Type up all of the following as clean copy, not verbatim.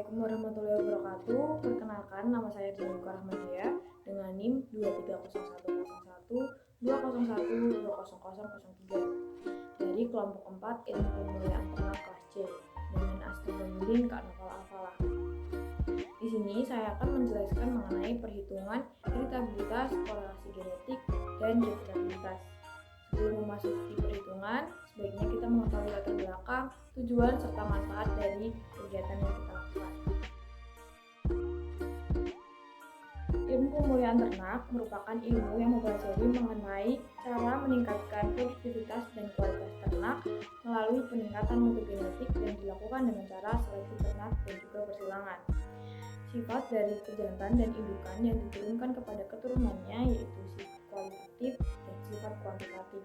Assalamualaikum warahmatullahi wabarakatuh. Perkenalkan, nama saya Diniko Rahmadia dengan NIM 230111201200003 dari kelompok 4 Ilmu Pemeliharaan Ternak kelas C dengan asli pemimpin Kak Novel Alfalah. Di sini saya akan menjelaskan mengenai perhitungan heritabilitas, korelasi genetik, dan replikabilitas. Sebelum memasuki perhitungan, sebaiknya kita mengetahui latar belakang, tujuan, serta manfaat dari kegiatan yang kita lakukan. Ilmu pemeliharaan ternak merupakan ilmu yang mempelajari mengenai cara meningkatkan produktivitas dan kualitas ternak melalui peningkatan mutu genetik yang dilakukan dengan cara seleksi ternak dan juga persilangan. Sifat dari pejantan dan indukan yang diturunkan kepada keturunannya yaitu sifat kualitatif dan sifat kuantitatif.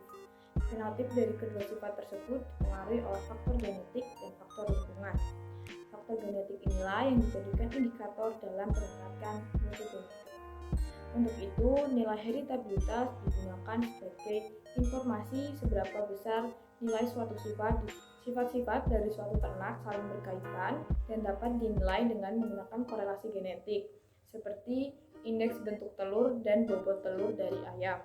Fenotip dari kedua sifat tersebut dipengaruhi oleh faktor genetik dan faktor lingkungan. Faktor genetik inilah yang dijadikan indikator dalam meningkatkan mutu genetik. Untuk itu, nilai heritabilitas digunakan sebagai informasi seberapa besar nilai suatu sifat-sifat dari suatu ternak saling berkaitan dan dapat dinilai dengan menggunakan korelasi genetik, seperti indeks bentuk telur dan bobot telur dari ayam.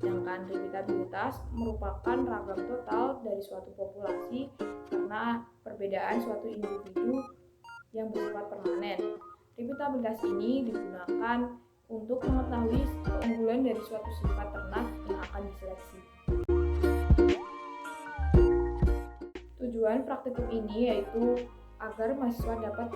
Sedangkan replikabilitas merupakan ragam total dari suatu populasi karena perbedaan suatu individu yang bersifat permanen. Replikabilitas ini digunakan untuk mengetahui keunggulan dari suatu sifat ternak yang akan diseleksi. Tujuan praktikum ini yaitu agar mahasiswa dapat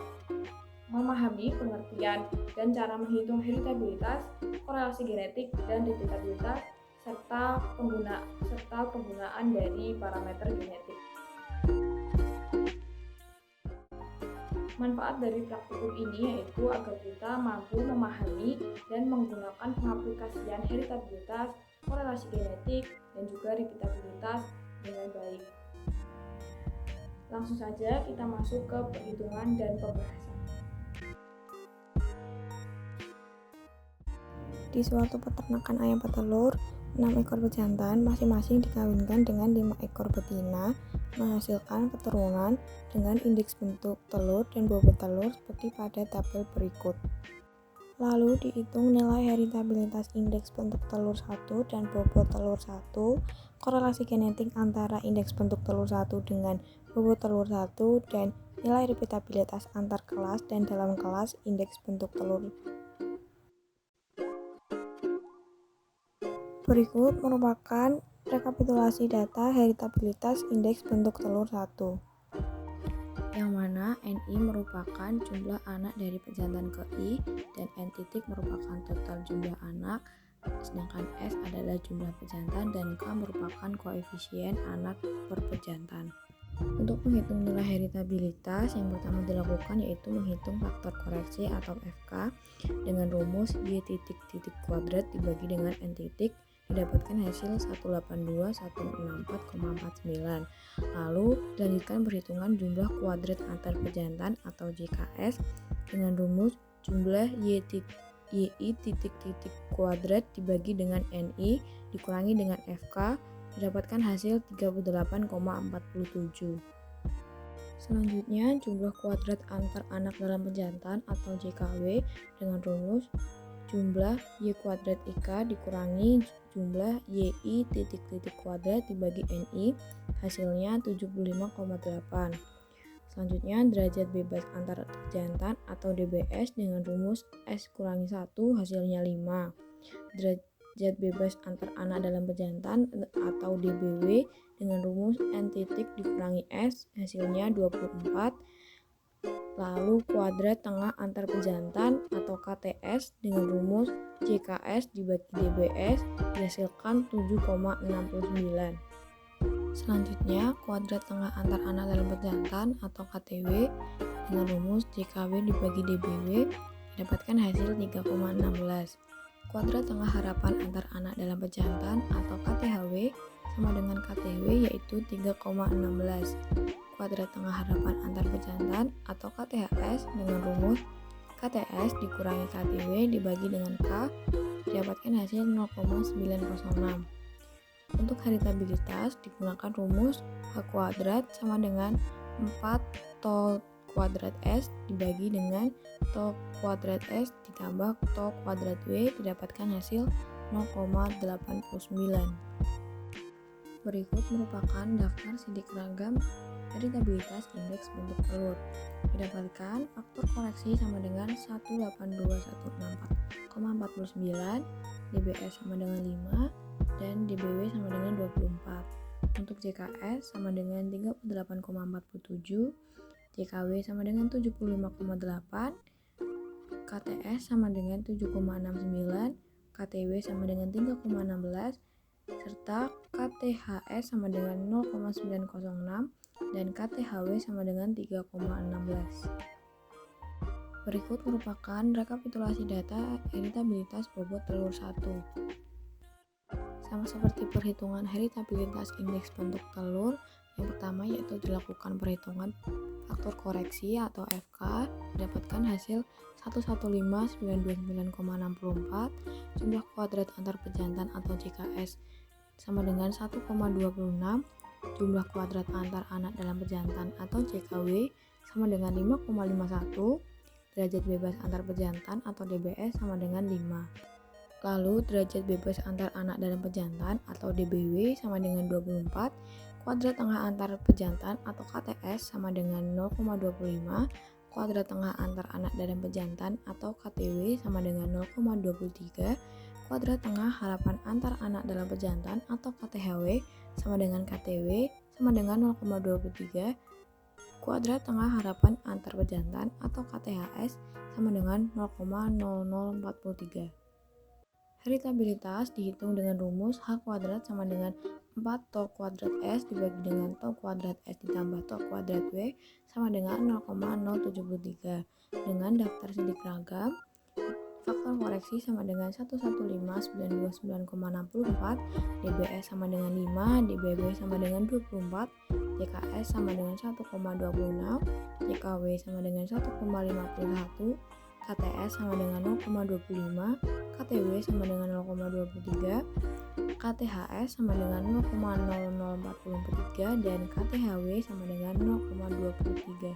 memahami pengertian dan cara menghitung heritabilitas, korelasi genetik, dan replikabilitas serta penggunaan dari parameter genetik. Manfaat dari praktikum ini yaitu agar kita mampu memahami dan menggunakan pengaplikasian heritabilitas, korelasi genetik, dan juga replikabilitas dengan baik. Langsung saja kita masuk ke perhitungan dan pembahasan. Di suatu peternakan ayam petelur, 6 ekor pejantan masing-masing dikawinkan dengan 5 ekor betina, menghasilkan keturunan dengan indeks bentuk telur dan bobot telur seperti pada tabel berikut. Lalu dihitung nilai heritabilitas indeks bentuk telur 1 dan bobot telur 1, korelasi genetik antara indeks bentuk telur 1 dengan bobot telur 1, dan nilai replikabilitas antar kelas dan dalam kelas indeks bentuk telur. Berikut merupakan rekapitulasi data heritabilitas indeks bentuk telur 1. Yang mana NI merupakan jumlah anak dari pejantan ke I dan N titik merupakan total jumlah anak, sedangkan S adalah jumlah pejantan dan K merupakan koefisien anak per pejantan. Untuk menghitung nilai heritabilitas, yang pertama dilakukan yaitu menghitung faktor koreksi atau FK dengan rumus Y titik kuadrat dibagi dengan N titik, didapatkan hasil 182.164,49. Lalu dilanjutkan perhitungan jumlah kuadrat antar pejantan atau JKS dengan rumus jumlah YI titik kuadrat dibagi dengan NI dikurangi dengan FK, didapatkan hasil 38,47. Selanjutnya jumlah kuadrat antar anak dalam pejantan atau JKW dengan rumus jumlah Y kuadrat IK dikurangi jumlah YI titik kuadrat dibagi NI, hasilnya 75,8. Selanjutnya derajat bebas antar pejantan atau DBS dengan rumus S kurangi 1 hasilnya 5. Derajat bebas antar anak dalam pejantan atau DBW dengan rumus N titik dikurangi S hasilnya 24. Lalu kuadrat tengah antar pejantan atau KTS dengan rumus JKS dibagi DBS dihasilkan 7,69. Selanjutnya kuadrat tengah antar anak dalam pejantan atau KTW dengan rumus JKW dibagi DBW didapatkan hasil 3,16. Kuadrat tengah harapan antar anak dalam pejantan atau KTHW sama dengan KTW yaitu 3,16. Kuadrat tengah harapan antar pejantan atau KTHS dengan rumus KTS dikurangi KTW dibagi dengan K didapatkan hasil 0,906. Untuk heritabilitas digunakan rumus H kuadrat sama dengan 4 tol kuadrat S dibagi dengan to kuadrat S ditambah to kuadrat W didapatkan hasil 0,89. Berikut merupakan daftar sidik ragam heritabilitas indeks bentuk telur. Didapatkan faktor koreksi sama dengan 182.164,49, DBS sama dengan 5, dan DBW sama dengan 24. Untuk JKS sama dengan 38,47, JKW sama dengan 75,8, KTS sama dengan 7,69, KTW sama dengan 3,16, serta KTHS sama dengan 0,906 dan KTHW sama dengan 3,16. Berikut merupakan rekapitulasi data heritabilitas bobot telur 1. Sama seperti perhitungan heritabilitas indeks bentuk telur, yang pertama yaitu dilakukan perhitungan faktor koreksi atau FK, didapatkan hasil 115.929,64, jumlah kuadrat antar pejantan atau JKS sama dengan 1,26, jumlah kuadrat antar anak dalam pejantan atau JKW sama dengan 5,51, derajat bebas antar pejantan atau DBS sama dengan 5. Lalu derajat bebas antar anak dalam pejantan atau DBW sama dengan 24, kuadrat tengah antar pejantan atau KTS sama dengan 0,25, kuadrat tengah antar anak dalam pejantan atau KTW sama dengan 0,23, kuadrat tengah harapan antar anak dalam pejantan atau KTHW sama dengan KTW sama dengan 0,23, kuadrat tengah harapan antar pejantan atau KTHS sama dengan 0,0043. Heritabilitas dihitung dengan rumus H kuadrat sama dengan 4 to kuadrat S dibagi dengan to kuadrat S ditambah to kuadrat W sama dengan 0,073. Dengan daftar sidik ragam, faktor koreksi sama dengan 115.929,64, DBS sama dengan 5, DBW sama dengan 24, JKS sama dengan 1,26, JKW sama dengan 1,51, KTS sama dengan 0,25, KTW sama dengan 0,23, KTHS sama dengan 0,0043 dan KTHW sama dengan 0,23.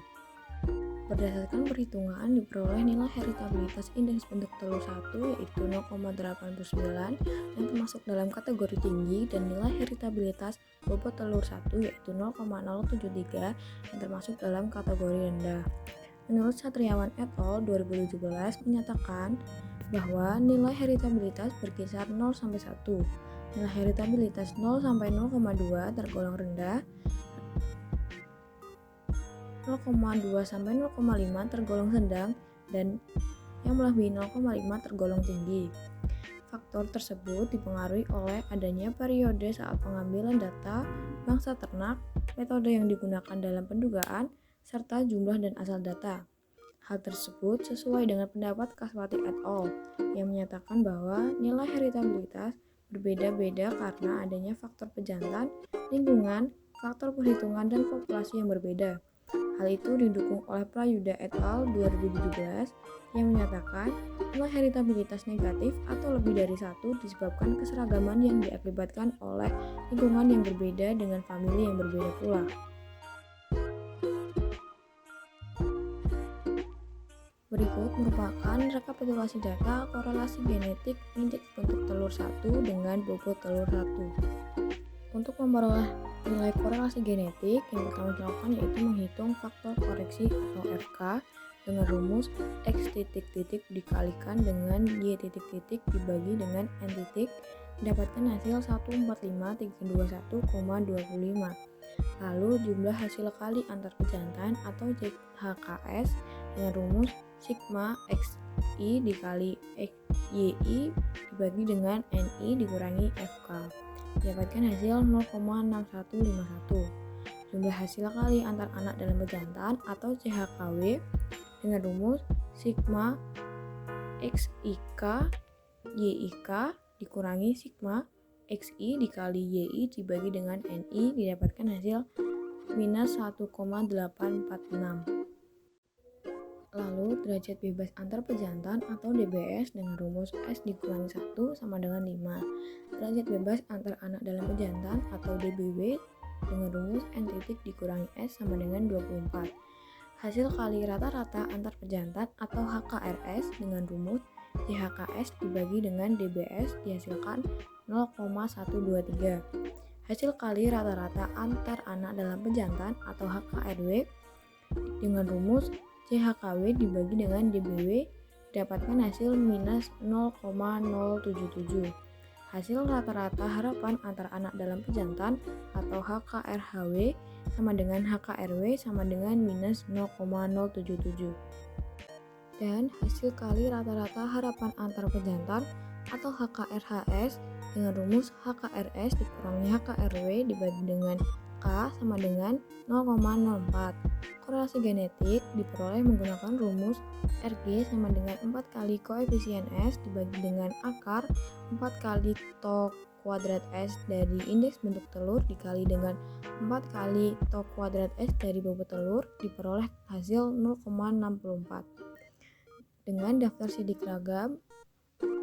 Berdasarkan perhitungan diperoleh nilai heritabilitas indeks bentuk telur 1 yaitu 0,89 yang termasuk dalam kategori tinggi dan nilai heritabilitas bobot telur 1 yaitu 0,073 yang termasuk dalam kategori rendah. Menurut Satriawan et al. 2017 menyatakan bahwa nilai heritabilitas berkisar 0 sampai 1. Nilai heritabilitas 0 sampai 0,2 tergolong rendah, 0,2 sampai 0,5 tergolong sedang, dan yang melebihi 0,5 tergolong tinggi. Faktor tersebut dipengaruhi oleh adanya periode saat pengambilan data, bangsa ternak, metode yang digunakan dalam pendugaan, serta jumlah dan asal data. Hal tersebut sesuai dengan pendapat Kaswati et al. Yang menyatakan bahwa nilai heritabilitas berbeda-beda karena adanya faktor pejantan, lingkungan, faktor perhitungan, dan populasi yang berbeda. Hal itu didukung oleh Prayuda et al. 2017 yang menyatakan nilai heritabilitas negatif atau lebih dari 1 disebabkan keseragaman yang diakibatkan oleh lingkungan yang berbeda dengan famili yang berbeda pula. Berikut merupakan rekapitulasi data korelasi genetik indeks bentuk telur 1 dengan bobot telur 1. Untuk memperoleh nilai korelasi genetik, yang pertama dilakukan yaitu menghitung faktor koreksi atau FK dengan rumus X titik-titik dikalikan dengan Y titik-titik dibagi dengan N titik, mendapatkan hasil 145.321,25. Lalu jumlah hasil kali antar pejantan atau HKS dengan rumus sigma XI dikali YI dibagi dengan NI dikurangi FK, dapatkan hasil 0,6151. Jumlah hasil kali antar anak dalam pejantan atau CHKW dengan rumus sigma XIK YIK dikurangi sigma XI dikali YI dibagi dengan NI didapatkan hasil minus 1,846. Lalu derajat bebas antar pejantan atau DBS dengan rumus S dikurangi 1 sama dengan 5. Derajat bebas antar anak dalam pejantan atau DBW dengan rumus N titik dikurangi S sama dengan 24. Hasil kali rata-rata antar pejantan atau HKRS dengan rumus JHKS dibagi dengan DBS dihasilkan 0,123. Hasil kali rata-rata antar anak dalam pejantan atau HKRW dengan rumus JHKW dibagi dengan DBW didapatkan hasil minus 0,077. Hasil rata-rata harapan antar anak dalam pejantan atau HKRHW sama dengan HKRW sama dengan minus 0,077. Dan hasil kali rata-rata harapan antar pejantan atau HKRHS dengan rumus HKRS dikurangi HKRW dibagi dengan K sama dengan 0,04. Korelasi genetik diperoleh menggunakan rumus RG sama dengan 4 kali koefisien S dibagi dengan akar 4 kali to kuadrat S dari indeks bentuk telur dikali dengan 4 kali to kuadrat S dari bobot telur diperoleh hasil 0,64. Dengan daftar sidik ragam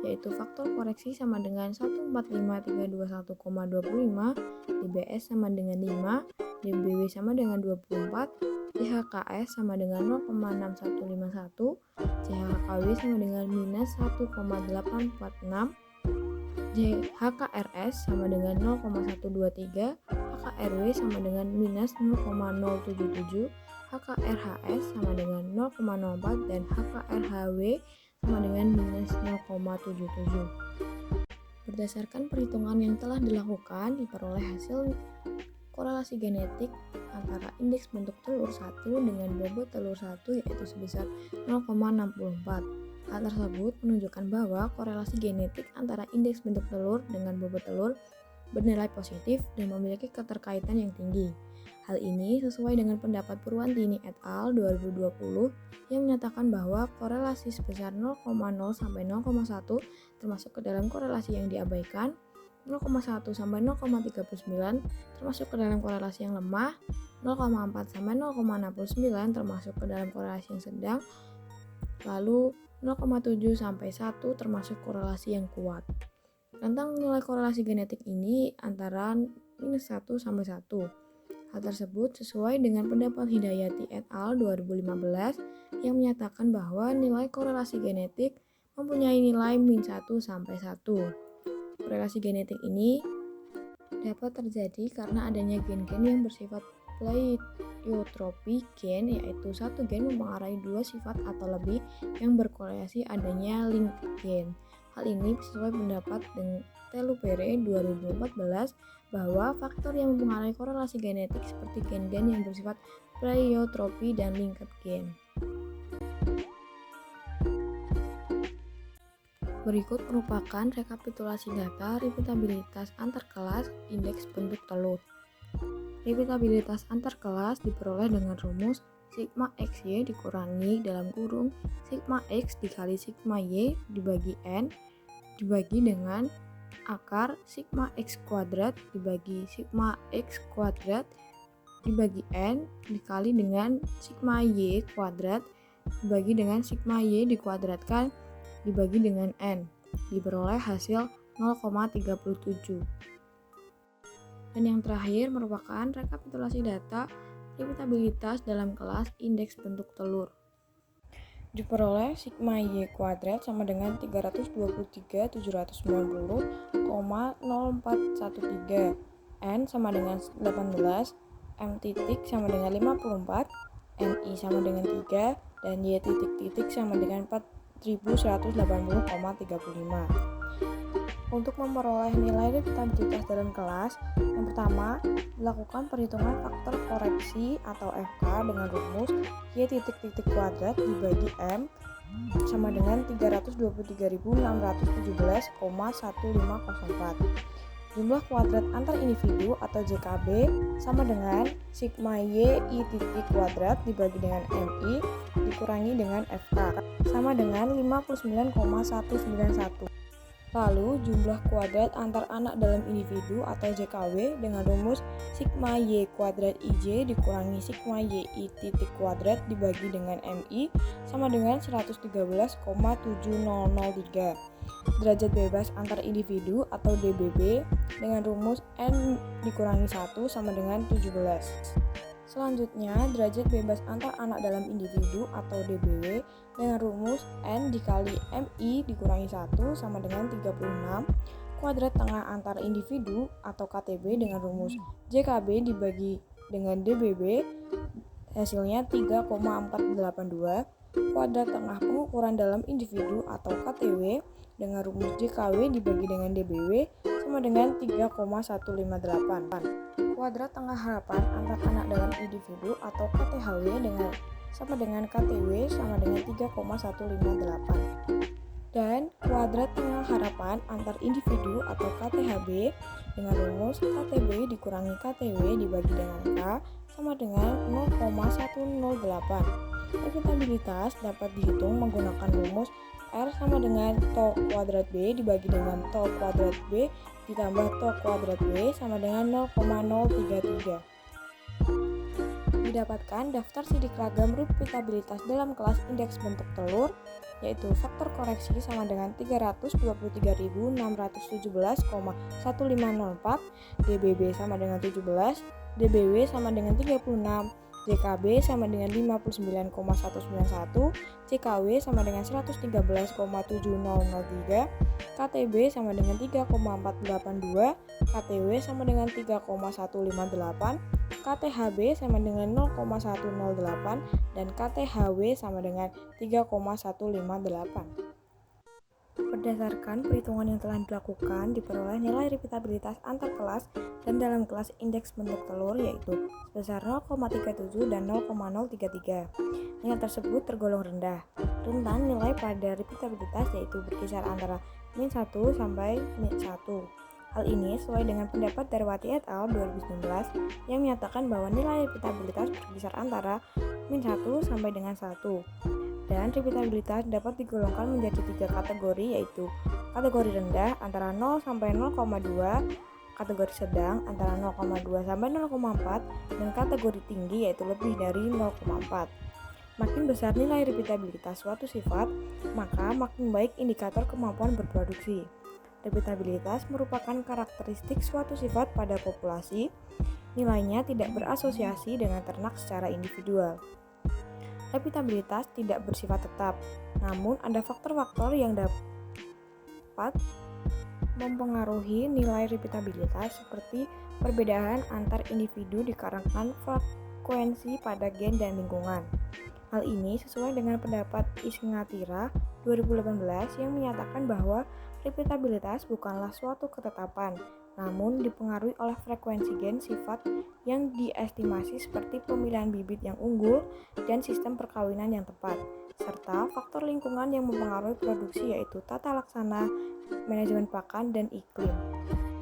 yaitu faktor koreksi sama dengan 145321,25, DBS sama dengan 5, DBW sama dengan 24, JHKS sama dengan 0,6151, JHKW sama dengan minus 1,846, JHKRS sama dengan 0,123, HKRW sama dengan minus 0,077, HKRHS sama dengan 0,04 dan HKRHW sama dengan minus 0,77. Berdasarkan perhitungan yang telah dilakukan, diperoleh hasil korelasi genetik antara indeks bentuk telur 1 dengan bobot telur 1 yaitu sebesar 0,64. Hal tersebut menunjukkan bahwa korelasi genetik antara indeks bentuk telur dengan bobot telur bernilai positif dan memiliki keterkaitan yang tinggi. Hal ini sesuai dengan pendapat Purwantini et al. 2020 yang menyatakan bahwa korelasi sebesar 0,0 sampai 0,1 termasuk ke dalam korelasi yang diabaikan, 0,1 sampai 0,39 termasuk ke dalam korelasi yang lemah, 0,4 sampai 0,69 termasuk ke dalam korelasi yang sedang, lalu 0,7 sampai 1 termasuk korelasi yang kuat. Rentang nilai korelasi genetik ini antara minus 1 sampai 1. Hal tersebut sesuai dengan pendapat Hidayati et al. 2015 yang menyatakan bahwa nilai korelasi genetik mempunyai nilai min 1 sampai 1. Korelasi genetik ini dapat terjadi karena adanya gen-gen yang bersifat pleiotropi gen, yaitu satu gen mempengaruhi dua sifat atau lebih yang berkorelasi adanya link gen. Hal ini sesuai pendapat dengan Telupere 2014 bahwa faktor yang mempengaruhi korelasi genetik seperti gen-gen yang bersifat pleiotropi dan linked gen. Berikut merupakan rekapitulasi data repeatabilitas antar kelas indeks bentuk telur. Repeatabilitas antar kelas diperoleh dengan rumus sigma xy dikurangi dalam kurung sigma x dikali sigma y dibagi n dibagi dengan akar sigma x kuadrat dibagi sigma x kuadrat dibagi n dikali dengan sigma y kuadrat dibagi dengan sigma y dikuadratkan dibagi dengan n, diperoleh hasil 0,37. Dan yang terakhir merupakan rekapitulasi data repeatabilitas dalam kelas indeks bentuk telur. Diperoleh sigma y kuadrat sama dengan 323.790,0413, n sama dengan 18, m titik sama dengan 54, mi sama dengan 3, dan y titik sama dengan 4180,35. Untuk memperoleh nilai repeatabilitas dalam kelas, yang pertama, dilakukan perhitungan faktor koreksi atau FK dengan rumus y titik kuadrat dibagi m sama dengan 323.617,1504. Jumlah kuadrat antar individu atau JKB sama dengan sigma y i titik kuadrat dibagi dengan mi dikurangi dengan FK sama dengan 59,191. Lalu, jumlah kuadrat antar anak dalam individu atau JKW dengan rumus sigma y kuadrat IJ dikurangi sigma y i titik kuadrat dibagi dengan MI sama dengan 113,7003. Derajat bebas antar individu atau DBB dengan rumus N dikurangi 1 sama dengan 17. Selanjutnya, derajat bebas antar anak dalam individu atau DBW dengan rumus N dikali MI dikurangi 1 sama dengan 36. Kuadrat tengah antar individu atau KTB dengan rumus JKB dibagi dengan DBB hasilnya 3,482. Kuadrat tengah pengukuran dalam individu atau KTW dengan rumus JKW dibagi dengan DBW sama dengan 3,158. Kuadrat tengah harapan antar anak dalam individu atau KTHW sama dengan KTW sama dengan 3,158. Dan kuadrat tengah harapan antar individu atau KTHB dengan rumus KTB dikurangi KTW dibagi dengan K sama dengan 0,108. Profitabilitas dapat dihitung menggunakan rumus R sama dengan to kuadrat B dibagi dengan to kuadrat B ditambah to kuadrat B sama dengan 0,033. Didapatkan daftar sidik ragam repeatabilitas dalam kelas indeks bentuk telur, yaitu faktor koreksi sama dengan 323.617,1504, DBB sama dengan 17, DBW sama dengan 36, JKB sama dengan 59,191, CKW sama dengan 113,7003, KTB sama dengan 3,482, KTW sama dengan 3,158, KTHB sama dengan 0,108, dan KTHW sama dengan 3,158. Berdasarkan perhitungan yang telah dilakukan, diperoleh nilai repeatabilitas antar kelas dan dalam kelas indeks bentuk telur yaitu sebesar 0,37 dan 0,033. Nilai tersebut tergolong rendah. Rentan nilai pada repeatabilitas yaitu berkisar antara min 1 sampai min 1. Hal ini sesuai dengan pendapat Darwati et al. 2019 yang menyatakan bahwa nilai repeatabilitas berkisar antara min 1 sampai dengan 1. Dan repeatabilitas dapat digolongkan menjadi 3 kategori yaitu kategori rendah antara 0 sampai 0,2, kategori sedang antara 0,2 sampai 0,4, dan kategori tinggi yaitu lebih dari 0,4. Makin besar nilai repeatabilitas suatu sifat, maka makin baik indikator kemampuan berproduksi. Repeatabilitas merupakan karakteristik suatu sifat pada populasi. Nilainya tidak berasosiasi dengan ternak secara individual. Repeatabilitas tidak bersifat tetap, namun ada faktor-faktor yang dapat mempengaruhi nilai repeatabilitas seperti perbedaan antar individu dikarenakan frekuensi pada gen dan lingkungan. Hal ini sesuai dengan pendapat Isngatira 2018 yang menyatakan bahwa repeatabilitas bukanlah suatu ketetapan, namun dipengaruhi oleh frekuensi gen sifat yang diestimasi seperti pemilihan bibit yang unggul dan sistem perkawinan yang tepat, serta faktor lingkungan yang mempengaruhi produksi yaitu tata laksana, manajemen pakan, dan iklim.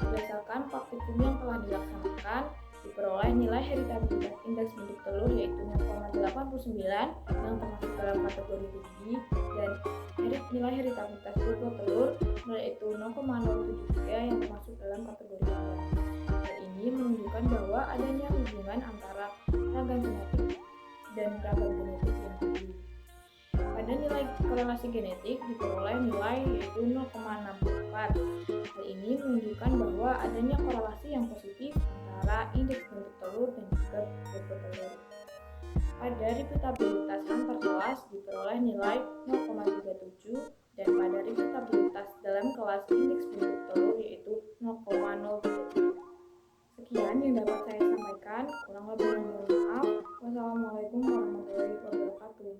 Berdasarkan praktikum yang telah dilaksanakan, diperoleh nilai heritabilitas indeks bentuk telur yaitu 0,89 yang termasuk dalam kategori tinggi dan nilai heritabilitas bobot telur yaitu 0,073 yang termasuk dalam kategori rendah. Hal ini menunjukkan bahwa adanya hubungan antara ragam genetik dan ragam genetik yang tinggi. Pada nilai korelasi genetik diperoleh nilai yaitu 0,64. Hal ini menunjukkan bahwa adanya korelasi yang positif antara indeks bentuk telur dan juga bobot telur. Pada repeatabilitas antar kelas diperoleh nilai 0,37 dan pada repeatabilitas dalam kelas indeks bentuk telur yaitu 0,033. Sekian yang dapat saya sampaikan, kurang lebihnya mohon maaf. Wassalamualaikum warahmatullahi wabarakatuh.